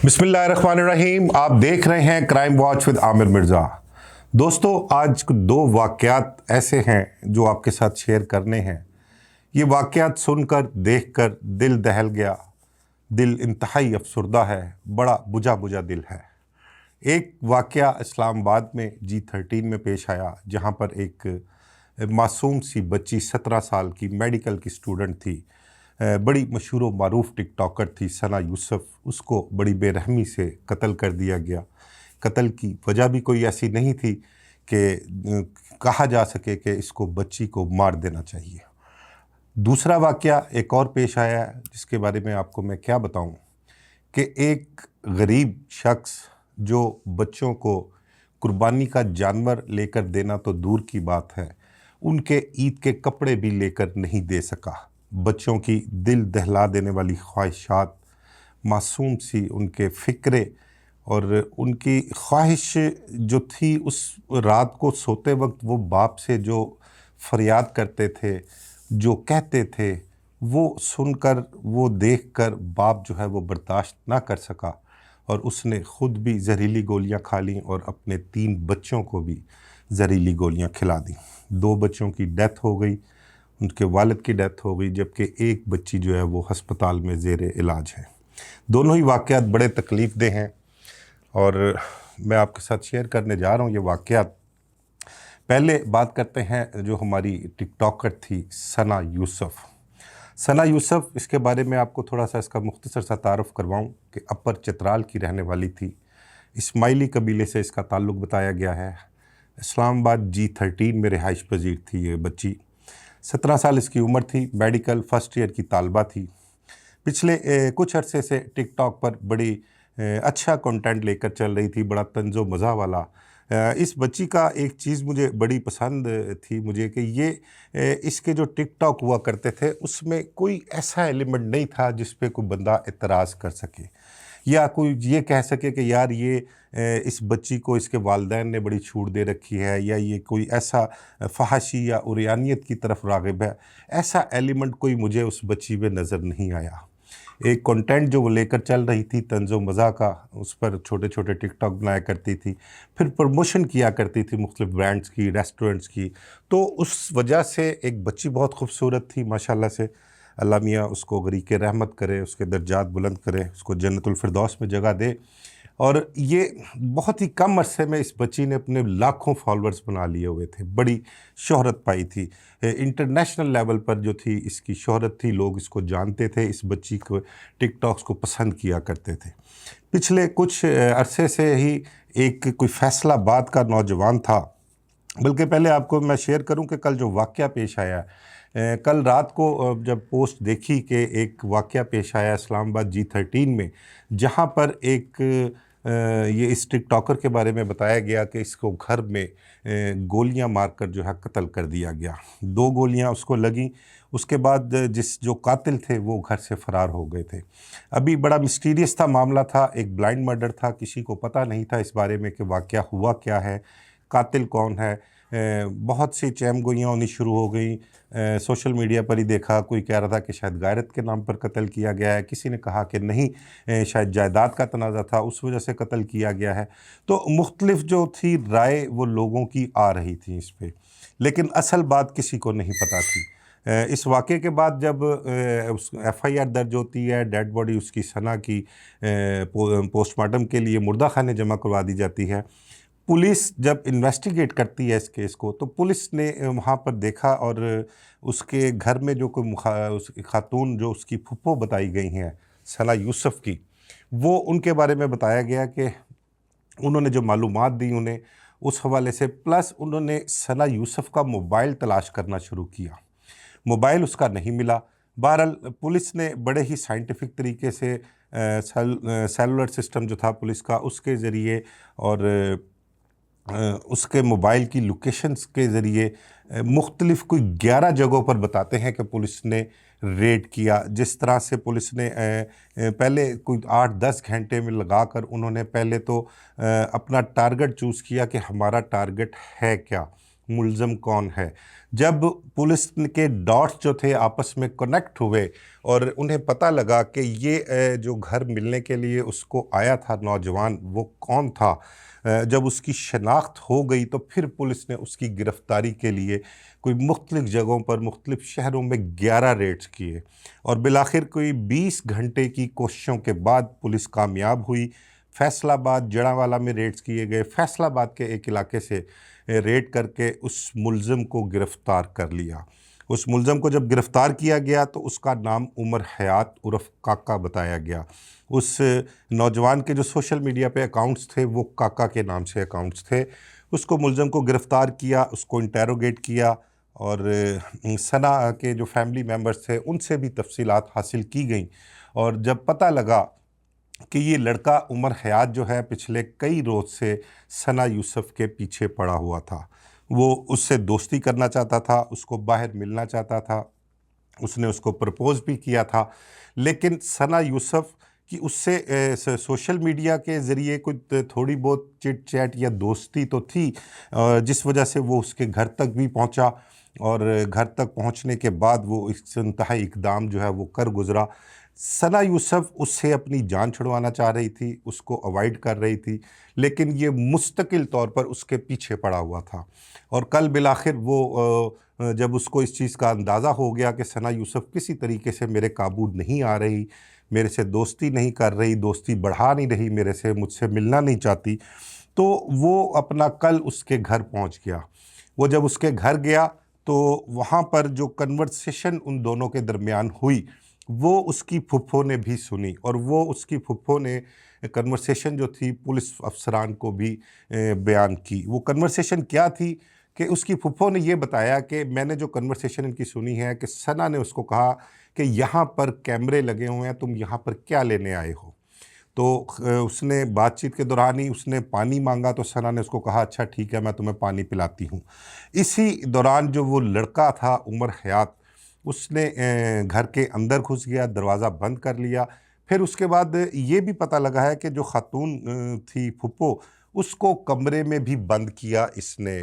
बिस्मिल्लाहिर्रहमानिर्रहीम। आप देख रहे हैं crime watch with Aamir Mirza. दोस्तों, आज दो वाक़यात ऐसे हैं जो आपके साथ शेयर करने हैं। ये वाक़यात सुनकर देखकर दिल दहल गया, दिल इंतहाई अफसरदा है, बड़ा बुझा बुझा दिल है। एक वाक़या इस्लामाबाद में G13 में पेश आया, जहाँ पर एक मासूम सी बच्ची 17 साल की मेडिकल की स्टूडेंट थी, बड़ी मशहूर व मारूफ टिकटॉकर थी सना यूसुफ। उसको बड़ी बेरहमी से कत्ल कर दिया गया। कत्ल की वजह भी कोई ऐसी नहीं थी कि कहा जा सके कि इसको बच्ची को मार देना चाहिए। दूसरा वाक़या एक और पेश आया है, जिसके बारे में आपको मैं क्या बताऊं कि एक गरीब शख्स जो बच्चों को कुर्बानी का जानवर लेकर देना तो दूर की बात है, उनके ईद के कपड़े भी लेकर नहीं दे सका। बच्चों की दिल दहला देने वाली ख्वाहिशात, मासूम सी उनके फ़िक्रे और उनकी ख्वाहिश जो थी, उस रात को सोते वक्त वो बाप से जो फरियाद करते थे, जो कहते थे, वो सुनकर, वो देखकर बाप जो है वो बर्दाश्त ना कर सका और उसने ख़ुद भी जहरीली गोलियां खा लीं और अपने 3 बच्चों को भी जहरीली गोलियां खिला दी। 2 बच्चों की डेथ हो गई, उनके वालिद की डेथ हो गई, जबकि एक बच्ची जो है वो हस्पताल में ज़ेरे इलाज है। दोनों ही वाक़यात बड़े तकलीफ़देह हैं और मैं आपके साथ शेयर करने जा रहा हूँ ये वाक़यात। पहले बात करते हैं जो हमारी टिकटॉकर थी सना यूसुफ। सना यूसुफ, इसके बारे में आपको थोड़ा सा इसका मुख्तसर सा तारुफ़ करवाऊँ कि अपर चित्राल की रहने वाली थी। इस्माइली कबीले से इसका ताल्लुक़ बताया गया है। इस्लामाबाद G13 में रिहाइश पजीर थी ये बच्ची। 17 साल इसकी उम्र थी, मेडिकल फर्स्ट ईयर की तालबा थी। पिछले कुछ अरसे से टिकटॉक पर बड़ी अच्छा कंटेंट लेकर चल रही थी, बड़ा तंज़ो मज़ा वाला। इस बच्ची का एक चीज़ मुझे बड़ी पसंद थी मुझे कि ये इसके जो टिकटॉक हुआ करते थे, उसमें कोई ऐसा एलिमेंट नहीं था जिस पे कोई बंदा एतराज़ कर सके या कोई ये कह सके कि यार ये इस बच्ची को इसके वालिदैन ने बड़ी छूट दे रखी है, या ये कोई ऐसा फहाशी या उरियानियत की तरफ राग़िब है। ऐसा एलिमेंट कोई मुझे उस बच्ची में नज़र नहीं आया। एक कंटेंट जो वो लेकर चल रही थी तंज़ो मज़ा का, उस पर छोटे छोटे टिकटॉक बनाया करती थी, फिर प्रमोशन किया करती थी मुख्तलिफ़ ब्रांड्स की, रेस्टोरेंट्स की। तो उस वजह से एक बच्ची बहुत खूबसूरत थी माशाल्लाह से। अल्लाह मियाँ उसको गरीक़ रहमत करे, उसके दर्जात बुलंद करे, उसको जन्नतुल फिरदौस में जगह दे। और ये बहुत ही कम अरसे में इस बच्ची ने अपने लाखों फॉलोअर्स बना लिए हुए थे, बड़ी शोहरत पाई थी। इंटरनेशनल लेवल पर जो थी इसकी शोहरत थी, लोग इसको जानते थे, इस बच्ची को टिकटॉक्स को पसंद किया करते थे। पिछले कुछ अरसे से ही एक कोई फैसलाबाद का नौजवान था, बल्कि पहले आपको मैं शेयर करूं कि कल जो वाक़या पेश आया, कल रात को जब पोस्ट देखी कि एक वाक़या पेश आया इस्लामाबाद G13 में, जहां पर एक ये इस टिकटॉकर के बारे में बताया गया कि इसको घर में गोलियां मारकर जो है कत्ल कर दिया गया। 2 गोलियां उसको लगी, उसके बाद जो कातिल थे वो घर से फ़रार हो गए थे। अभी बड़ा मिस्टीरियस था मामला, था एक ब्लाइंड मर्डर था, किसी को पता नहीं था इस बारे में कि वाक़या हुआ क्या है, कातिल कौन है। बहुत सी चहमगोइयाँ होनी शुरू हो गई। सोशल मीडिया पर ही देखा, कोई कह रहा था कि शायद गैरत के नाम पर कत्ल किया गया है, किसी ने कहा कि नहीं शायद जायदाद का तनाज़ा था, उस वजह से कत्ल किया गया है। तो मुख्तलिफ जो थी राय वो लोगों की आ रही थी इस पर, लेकिन असल बात किसी को नहीं पता थी। इस वाक़े के बाद जब FIR दर्ज होती है, डेड बॉडी उसकी सना की पोस्टमार्टम के लिए मुर्दा खाने जमा करवा दी जाती है। पुलिस जब इन्वेस्टिगेट करती है इस केस को, तो पुलिस ने वहाँ पर देखा और उसके घर में जो कोई खातून जो उसकी फुप्पो बताई गई हैं सना यूसुफ की, वो उनके बारे में बताया गया कि उन्होंने जो मालूमात दी उन्हें उस हवाले से, प्लस उन्होंने सना यूसुफ का मोबाइल तलाश करना शुरू किया। मोबाइल उसका नहीं मिला। बहरहाल पुलिस ने बड़े ही साइंटिफिक तरीके से सेलुलर सिस्टम जो था पुलिस का, उसके ज़रिए और उसके मोबाइल की लोकेशंस के ज़रिए मुख्तलिफ़ कोई 11 जगहों पर बताते हैं कि पुलिस ने रेड किया। जिस तरह से पुलिस ने पहले कोई 8-10 घंटे में लगाकर उन्होंने पहले तो अपना टारगेट चूज़ किया कि हमारा टारगेट है क्या। मुलज़म कौन है। जब पुलिस के डॉट्स जो थे आपस में कनेक्ट हुए और उन्हें पता लगा कि ये जो घर मिलने के लिए उसको आया था नौजवान, वो कौन था, जब उसकी शनाख्त हो गई तो फिर पुलिस ने उसकी गिरफ़्तारी के लिए कोई मुख्तलिफ़ जगहों पर मुख्तलिफ़ शहरों में 11 रेड्स किए और बिलाखिर कोई 20 घंटे की कोशिशों के बाद पुलिस कामयाब हुई। फैसलाबाद, जड़ांवाला में रेड्स किए गए। फैसलाबाद के एक इलाके से रेड करके उस मुलज़म को गिरफ़्तार कर लिया। उस मुलज़म को जब गिरफ़्तार किया गया तो उसका नाम उमर हयात उर्फ़ काका बताया गया। उस नौजवान के जो सोशल मीडिया पे अकाउंट्स थे वो काका के नाम से अकाउंट्स थे। उसको मुलज़म को गिरफ़्तार किया, उसको इंटेरोगेट किया और सना के जो फैमिली मेम्बर्स थे उनसे भी तफ़सीलात हासिल की गई और जब पता लगा कि ये लड़का उमर हयात जो है पिछले कई रोज़ से सना यूसुफ के पीछे पड़ा हुआ था। वो उससे दोस्ती करना चाहता था, उसको बाहर मिलना चाहता था, उसने उसको प्रपोज़ भी किया था, लेकिन सना यूसुफ की उससे सोशल मीडिया के ज़रिए कुछ थोड़ी बहुत चिट चैट या दोस्ती तो थी, जिस वजह से वो उसके घर तक भी पहुंचा और घर तक पहुंचने के बाद वो इस इंतहाई इक़दाम जो है वो कर गुज़रा। सना यूसुफ उससे अपनी जान छुड़वाना चाह रही थी, उसको अवॉइड कर रही थी, लेकिन ये मुस्तकिल तौर पर उसके पीछे पड़ा हुआ था और कल बिलाखिर वो जब उसको इस चीज़ का अंदाज़ा हो गया कि सना यूसुफ किसी तरीके से मेरे काबू नहीं आ रही, मेरे से दोस्ती नहीं कर रही, दोस्ती बढ़ा नहीं रही मेरे से, मुझसे मिलना नहीं चाहती, तो वो अपना कल उसके घर पहुंच गया। वो जब उसके घर गया तो वहाँ पर जो कन्वर्सेशन उन दोनों के दरमियान हुई वो उसकी फुफ्फो ने भी सुनी और वो उसकी फुफ्फो ने कन्वर्सेशन जो थी पुलिस अफसरान को भी बयान की। वो कन्वर्सेशन क्या थी कि उसकी फुफ्फो ने ये बताया कि मैंने जो कन्वर्सेशन इनकी सुनी है कि सना ने उसको कहा कि यहाँ पर कैमरे लगे हुए हैं, तुम यहाँ पर क्या लेने आए हो। तो उसने बातचीत के दौरान ही उसने पानी मांगा तो सना ने उसको कहा अच्छा ठीक है मैं तुम्हें पानी पिलाती हूँ। इसी दौरान जो वो लड़का था उमर हयात, उसने घर के अंदर घुस गया, दरवाज़ा बंद कर लिया। फिर उसके बाद ये भी पता लगा है कि जो खातून थी फुप्पो, उसको कमरे में भी बंद किया इसने,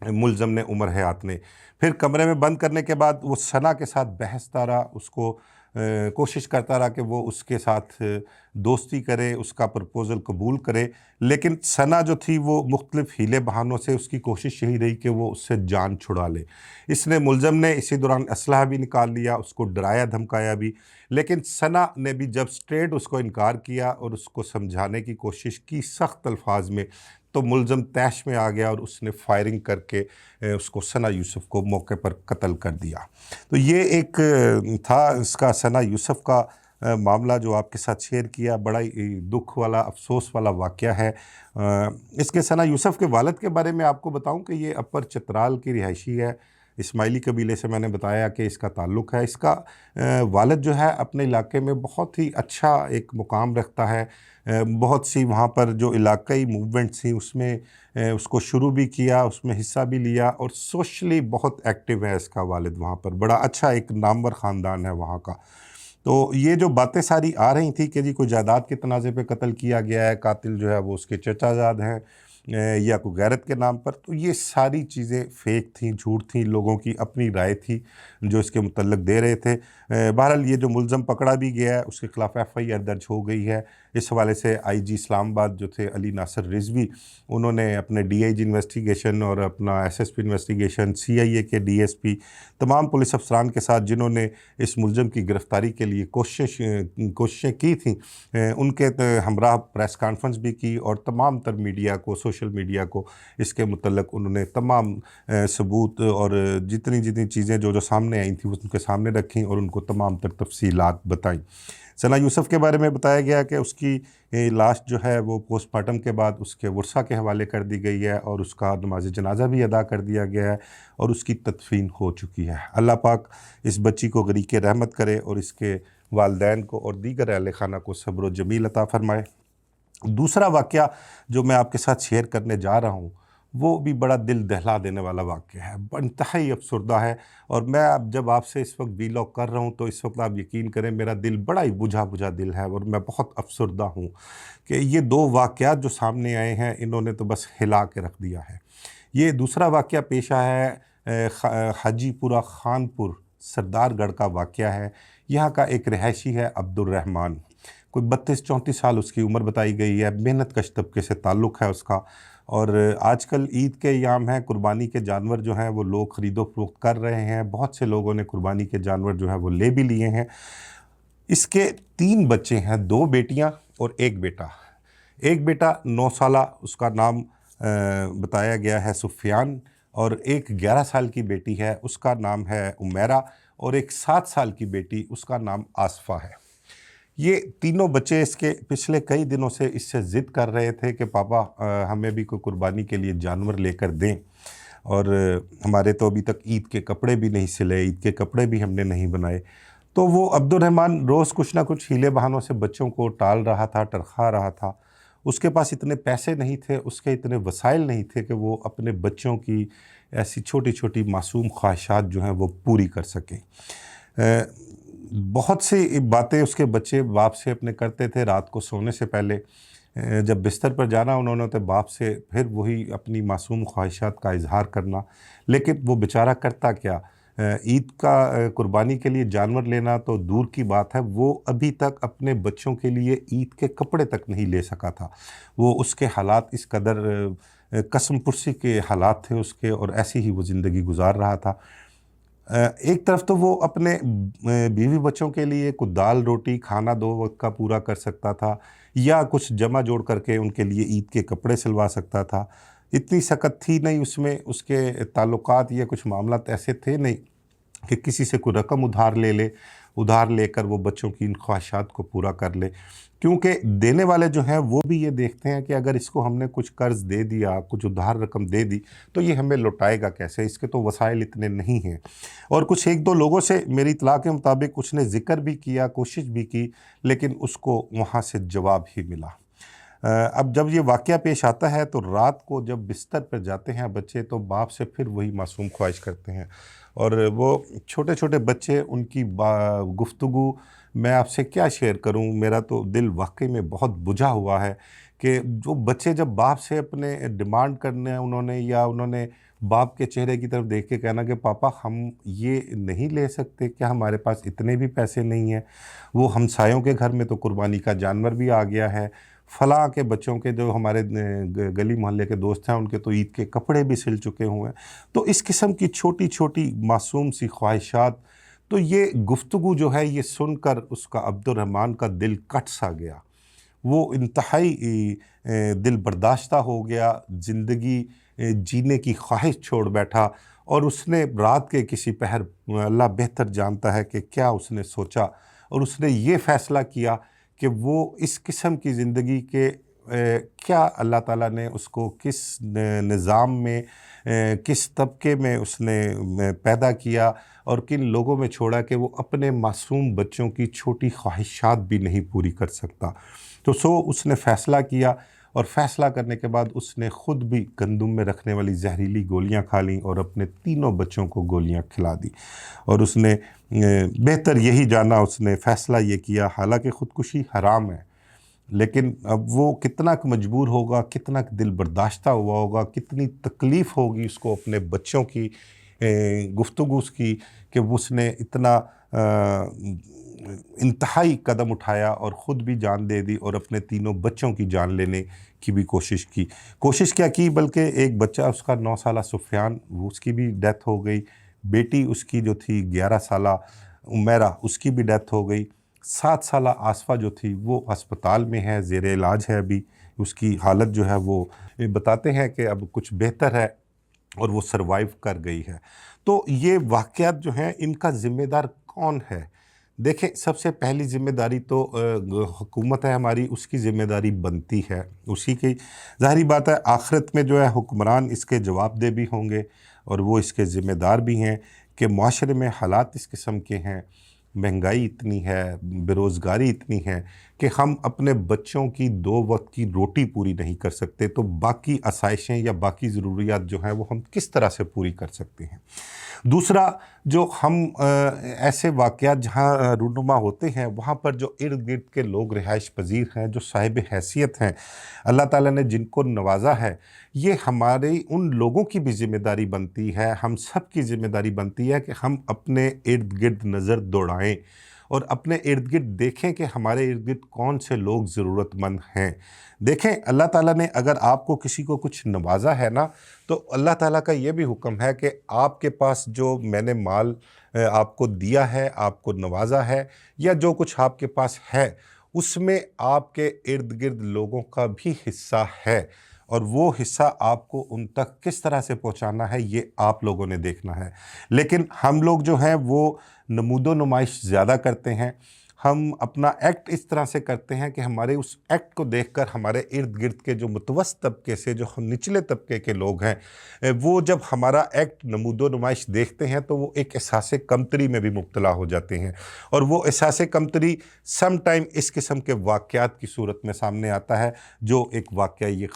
मुलज़म ने, उमर हयात ने। फिर कमरे में बंद करने के बाद वो सना के साथ बहसता रहा, उसको कोशिश करता रहा कि वो उसके साथ दोस्ती करे, उसका प्रपोज़ल कबूल करे, लेकिन सना जो थी वो मुख्तलिफ़ हीले बहानों से उसकी कोशिश यही रही कि वो उससे जान छुड़ा ले। इसने, मुलज़म ने इसी दौरान असलहा भी निकाल लिया, उसको डराया धमकाया भी, लेकिन सना ने भी जब स्ट्रेट उसको इनकार किया और उसको समझाने की कोशिश की सख्त अल्फाज में, तो मुलज़म तैश में आ गया और उसने फायरिंग करके उसको, सना यूसुफ को मौके पर कत्ल कर दिया। तो ये एक था इसका सना यूसुफ का मामला जो आपके साथ शेयर किया। बड़ा ही दुख वाला, अफसोस वाला वाक़या है। इसके सना यूसुफ के वालिद के बारे में आपको बताऊं कि ये अपर चतराल की रिहायशी है। इस्माइली कबीले से मैंने बताया कि इसका ताल्लुक़ है। इसका वालिद जो है अपने इलाके में बहुत ही अच्छा एक मुकाम रखता है। बहुत सी वहाँ पर जो इलाकाई मूवमेंट्स थी उसमें उसको शुरू भी किया, उसमें हिस्सा भी लिया और सोशली बहुत एक्टिव है इसका वालिद। वहाँ पर बड़ा अच्छा एक नामवर ख़ानदान है वहाँ का। तो ये जो बातें सारी आ रही थी कि जी कोई जायदाद के तनाज़े पे कत्ल किया गया है, कातिल जो है वो उसके चचाजाद हैं या कोई गैरत के नाम पर, तो ये सारी चीज़ें फ़ेक थी, झूठ थी, लोगों की अपनी राय थी जो इसके मुतल्लिक़ दे रहे थे। बहरहाल ये जो मुलज़म पकड़ा भी गया है उसके ख़िलाफ़ FIR दर्ज हो गई है। इस हवाले से IG इस्लामाबाद जो थे अली नासिर रिजवी, उन्होंने अपने DIG इन्वेस्टिगेशन और अपना SSP इन्वेस्टिगेशन, CIA के DSP, तमाम पुलिस अफसरान के साथ जिन्होंने इस मुलज़म की गिरफ़्तारी के लिए कोशिशें की थी, उनके हमराह प्रेस कॉन्फ्रेंस भी की और तमाम तर मीडिया को, सोशल मीडिया को इसके मुतल्लिक़ उन्होंने तमाम सबूत और जितनी जितनी चीज़ें जो सामने आई थी उनके सामने रखी और उनको तमाम तर तफसीलात बताई। सना यूसुफ के बारे में बताया गया कि उसकी लाश जो है वो पोस्टमार्टम के बाद उसके वर्सा के हवाले कर दी गई है और उसका नमाज जनाजा भी अदा कर दिया गया है और उसकी तदफीन हो चुकी है। अल्लाह पाक इस बच्ची को गरीक़ रहमत करे और इसके वालदैन को और दीगर अहले खाना को सब्र व जमील अता फ़रमाए। दूसरा वाक़या जो मैं आपके साथ शेयर करने जा रहा हूँ वो भी बड़ा दिल दहला देने वाला वाक़या है, इंतहाई अफसरदा है। और मैं अब जब आपसे इस वक्त वीलॉग कर रहा हूँ तो इस वक्त आप यकीन करें मेरा दिल बड़ा ही बुझा बुझा दिल है और मैं बहुत अफसरदा हूँ कि ये दो वाक़यात जो सामने आए हैं इन्होंने तो बस हिला के रख दिया है। یہ دوسرا واقعہ پیش آیا ہے حاجی پورہ خانپور سردار گڑھ کا واقعہ ہے۔ یہاں کا ایک رہائشی ہے عبد الرحمن، کوئی 32-34 سال اس کی عمر بتائی گئی ہے، محنت کش طبقے سے تعلق ہے اس کا، اور آج کل عید کے ایام ہیں، قربانی کے جانور جو ہیں وہ لوگ خرید و فروخت کر رہے ہیں، بہت سے لوگوں نے قربانی کے جانور جو ہیں وہ لے بھی لیے ہیں۔ اس کے 3 بچے ہیں، 2 بیٹیاں اور 1 بیٹا۔ ایک بیٹا 9 سالہ، اس کا نام بتایا گیا ہے سفیان، اور ایک 11 سال کی بیٹی ہے، اس کا نام ہے عمیرہ، اور ایک 7 سال کی بیٹی، اس کا نام آصفہ ہے۔ یہ تینوں بچے اس کے پچھلے کئی دنوں سے اس سے ضد کر رہے تھے کہ پاپا ہمیں بھی کوئی قربانی کے لیے جانور لے کر دیں، اور ہمارے تو ابھی تک عید کے کپڑے بھی نہیں سلے، عید کے کپڑے بھی ہم نے نہیں بنائے۔ تو وہ عبد الرحمن روز کچھ نہ کچھ ہیلے بہانوں سے بچوں کو ٹال رہا تھا، ٹرخا رہا تھا۔ اس کے پاس اتنے پیسے نہیں تھے، اس کے اتنے وسائل نہیں تھے کہ وہ اپنے بچوں کی ایسی چھوٹی چھوٹی معصوم خواہشات جو ہیں وہ پوری کر سکیں۔ بہت سی باتیں اس کے بچے باپ سے اپنے کرتے تھے، رات کو سونے سے پہلے جب بستر پر جانا انہوں نے تو باپ سے پھر وہی اپنی معصوم خواہشات کا اظہار کرنا، لیکن وہ بیچارہ کرتا کیا؟ عید کا قربانی کے لیے جانور لینا تو دور کی بات ہے، وہ ابھی تک اپنے بچوں کے لیے عید کے کپڑے تک نہیں لے سکا تھا۔ وہ اس کے حالات اس قدر قسم پرسی کے حالات تھے اس کے، اور ایسی ہی وہ زندگی گزار رہا تھا۔ ایک طرف تو وہ اپنے بیوی بچوں کے لیے کچھ دال روٹی کھانا 2 وقت کا پورا کر سکتا تھا، یا کچھ جمع جوڑ کر کے ان کے لیے عید کے کپڑے سلوا سکتا تھا۔ اتنی سخت تھی نہیں اس میں، اس کے تعلقات یا کچھ معاملات ایسے تھے نہیں کہ کسی سے کوئی رقم ادھار لے کر وہ بچوں کی ان خواہشات کو پورا کر لے، کیونکہ دینے والے جو ہیں وہ بھی یہ دیکھتے ہیں کہ اگر اس کو ہم نے کچھ قرض دے دیا، کچھ ادھار رقم دے دی تو یہ ہمیں لوٹائے گا کیسے، اس کے تو وسائل اتنے نہیں ہیں۔ اور کچھ 1-2 لوگوں سے میری اطلاع کے مطابق اس نے ذکر بھی کیا، کوشش بھی کی، لیکن اس کو وہاں سے جواب ہی ملا۔ اب جب یہ واقعہ پیش آتا ہے تو رات کو جب بستر پر جاتے ہیں بچے تو باپ سے پھر وہی معصوم خواہش کرتے ہیں، اور وہ چھوٹے چھوٹے بچے، ان کی گفتگو میں آپ سے کیا شیئر کروں، میرا تو دل واقعی میں بہت بجھا ہوا ہے کہ جو بچے جب باپ سے اپنے ڈیمانڈ کرنے انہوں نے باپ کے چہرے کی طرف دیکھ کے کہنا کہ پاپا ہم یہ نہیں لے سکتے، کیا ہمارے پاس اتنے بھی پیسے نہیں ہیں، وہ ہمسایوں کے گھر میں تو قربانی کا جانور بھی آ گیا ہے، فلاں کے بچوں کے جو ہمارے گلی محلے کے دوست ہیں ان کے تو عید کے کپڑے بھی سل چکے ہوئے ہیں۔ تو اس قسم کی چھوٹی چھوٹی معصوم سی خواہشات، تو یہ گفتگو جو ہے یہ سن کر اس کا عبد الرحمن کا دل کٹ سا گیا، وہ انتہائی دل برداشتہ ہو گیا، زندگی جینے کی خواہش چھوڑ بیٹھا، اور اس نے رات کے کسی پہر، اللہ بہتر جانتا ہے کہ کیا اس نے سوچا، اور اس نے یہ فیصلہ کیا کہ وہ اس قسم کی زندگی کے کیا اللہ تعالیٰ نے اس کو کس نظام میں، کس طبقے میں اس نے پیدا کیا، اور کن لوگوں میں چھوڑا کہ وہ اپنے معصوم بچوں کی چھوٹی خواہشات بھی نہیں پوری کر سکتا۔ تو اس نے فیصلہ کیا، اور فیصلہ کرنے کے بعد اس نے خود بھی گندم میں رکھنے والی زہریلی گولیاں کھا لیں اور اپنے تینوں بچوں کو گولیاں کھلا دی، اور اس نے بہتر یہی جانا، اس نے فیصلہ یہ کیا، حالانکہ خودکشی حرام ہے، لیکن اب وہ کتنا مجبور ہوگا، کتنا دل برداشتہ ہوا ہوگا، کتنی تکلیف ہوگی اس کو اپنے بچوں کی گفتگو کی کہ اس نے اتنا انتہائی قدم اٹھایا اور خود بھی جان دے دی، اور اپنے تینوں بچوں کی جان لینے کی بھی کوشش کیا کی، بلکہ ایک بچہ اس کا 9 سالہ سفیان، اس کی بھی ڈیتھ ہو گئی، بیٹی اس کی جو تھی 11 سالہ عمیرہ، اس کی بھی ڈیتھ ہو گئی، 7 سالہ آصفہ جو تھی وہ ہسپتال میں ہے، زیر علاج ہے، ابھی اس کی حالت جو ہے وہ بتاتے ہیں کہ اب کچھ بہتر ہے اور وہ سروائیو کر گئی ہے۔ تو یہ واقعات جو ہیں ان کا ذمہ دار کون ہے؟ دیکھیں، سب سے پہلی ذمہ داری تو حکومت ہے ہماری، اس کی ذمہ داری بنتی ہے اسی کی، ظاہری بات ہے آخرت میں جو ہے حکمران اس کے جواب دہ بھی ہوں گے، اور وہ اس کے ذمہ دار بھی ہیں کہ معاشرے میں حالات اس قسم کے ہیں، مہنگائی اتنی ہے، بے روزگاری اتنی ہے کہ ہم اپنے بچوں کی 2 وقت کی روٹی پوری نہیں کر سکتے تو باقی آسائشیں یا باقی ضروریات جو ہیں وہ ہم کس طرح سے پوری کر سکتے ہیں۔ دوسرا، جو ہم ایسے واقعات جہاں رونما ہوتے ہیں وہاں پر جو ارد گرد کے لوگ رہائش پذیر ہیں، جو صاحب حیثیت ہیں، اللہ تعالیٰ نے جن کو نوازا ہے، یہ ہمارے ان لوگوں کی بھی ذمہ داری بنتی ہے، ہم سب کی ذمہ داری بنتی ہے کہ ہم اپنے ارد گرد نظر دوڑائیں اور اپنے ارد گرد دیکھیں کہ ہمارے ارد گرد کون سے لوگ ضرورت مند ہیں۔ دیکھیں، اللہ تعالیٰ نے اگر آپ کو کسی کو کچھ نوازا ہے نا، تو اللہ تعالیٰ کا یہ بھی حکم ہے کہ آپ کے پاس جو میں نے مال آپ کو دیا ہے، آپ کو نوازا ہے، یا جو کچھ آپ کے پاس ہے، اس میں آپ کے ارد گرد لوگوں کا بھی حصہ ہے، اور وہ حصہ آپ کو ان تک کس طرح سے پہنچانا ہے یہ آپ لوگوں نے دیکھنا ہے۔ لیکن ہم لوگ جو ہیں وہ نمود و نمائش زیادہ کرتے ہیں، ہم اپنا ایکٹ اس طرح سے کرتے ہیں کہ ہمارے اس ایکٹ کو دیکھ کر ہمارے ارد گرد کے جو متوسط طبقے سے، جو نچلے طبقے کے لوگ ہیں، وہ جب ہمارا ایکٹ نمود و نمائش دیکھتے ہیں تو وہ ایک احساس کمتری میں بھی مبتلا ہو جاتے ہیں، اور وہ احساس کمتری سم ٹائم اس قسم کے واقعات کی صورت میں سامنے آتا ہے، جو ایک واقعہ یہ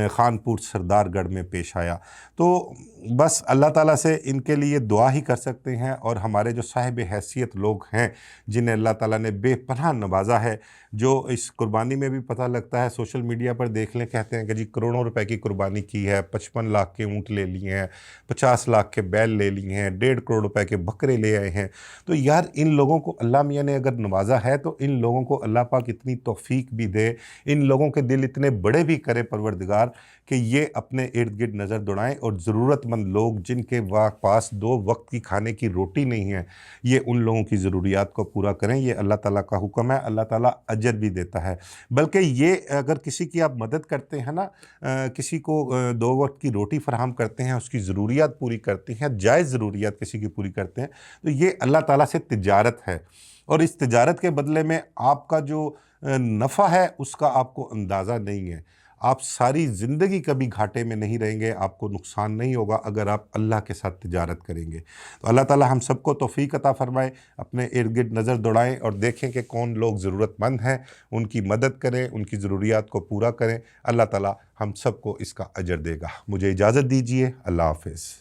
خانپور سردار گڑھ میں پیش آیا۔ تو بس اللہ تعالیٰ سے ان کے لیے دعا ہی کر سکتے ہیں، اور ہمارے جو صاحب حیثیت لوگ ہیں جنہیں اللہ تعالیٰ نے بے پناہ نوازا ہے، جو اس قربانی میں بھی پتہ لگتا ہے، سوشل میڈیا پر دیکھ لیں، کہتے ہیں کہ جی کروڑوں روپے کی قربانی کی ہے، 55 لاکھ کے اونٹ لے لیے ہیں، 50 لاکھ کے بیل لے لیے ہیں، 1.5 کروڑ روپے کے بکرے لے آئے ہیں۔ تو یار، ان لوگوں کو اللہ میاں نے اگر نوازا ہے تو ان لوگوں کو اللہ پاک اتنی توفیق بھی دے، ان لوگوں کے دل اتنے بڑے بھی کرے پروردگار کہ یہ اپنے ارد گرد نظر دوڑائیں، اور ضرورت مند لوگ جن کے پاس 2 وقت کی کھانے کی روٹی نہیں ہے، یہ ان لوگوں کی ضروریات کو پورا کریں۔ یہ اللہ تعالیٰ کا حکم ہے، اللہ تعالیٰ اجر بھی دیتا ہے۔ بلکہ یہ اگر کسی کی آپ مدد کرتے ہیں نا، کسی کو 2 وقت کی روٹی فراہم کرتے ہیں، اس کی ضروریات پوری کرتے ہیں، جائز ضروریات کسی کی پوری کرتے ہیں، تو یہ اللہ تعالیٰ سے تجارت ہے، اور اس تجارت کے بدلے میں آپ کا جو نفع ہے اس کا آپ کو اندازہ نہیں ہے۔ آپ ساری زندگی کبھی گھاٹے میں نہیں رہیں گے، آپ کو نقصان نہیں ہوگا اگر آپ اللہ کے ساتھ تجارت کریں گے۔ تو اللہ تعالیٰ ہم سب کو توفیق عطا فرمائے، اپنے ارد گرد نظر دوڑائیں اور دیکھیں کہ کون لوگ ضرورت مند ہیں، ان کی مدد کریں، ان کی ضروریات کو پورا کریں۔ اللہ تعالیٰ ہم سب کو اس کا اجر دے گا۔ مجھے اجازت دیجیے، اللہ حافظ۔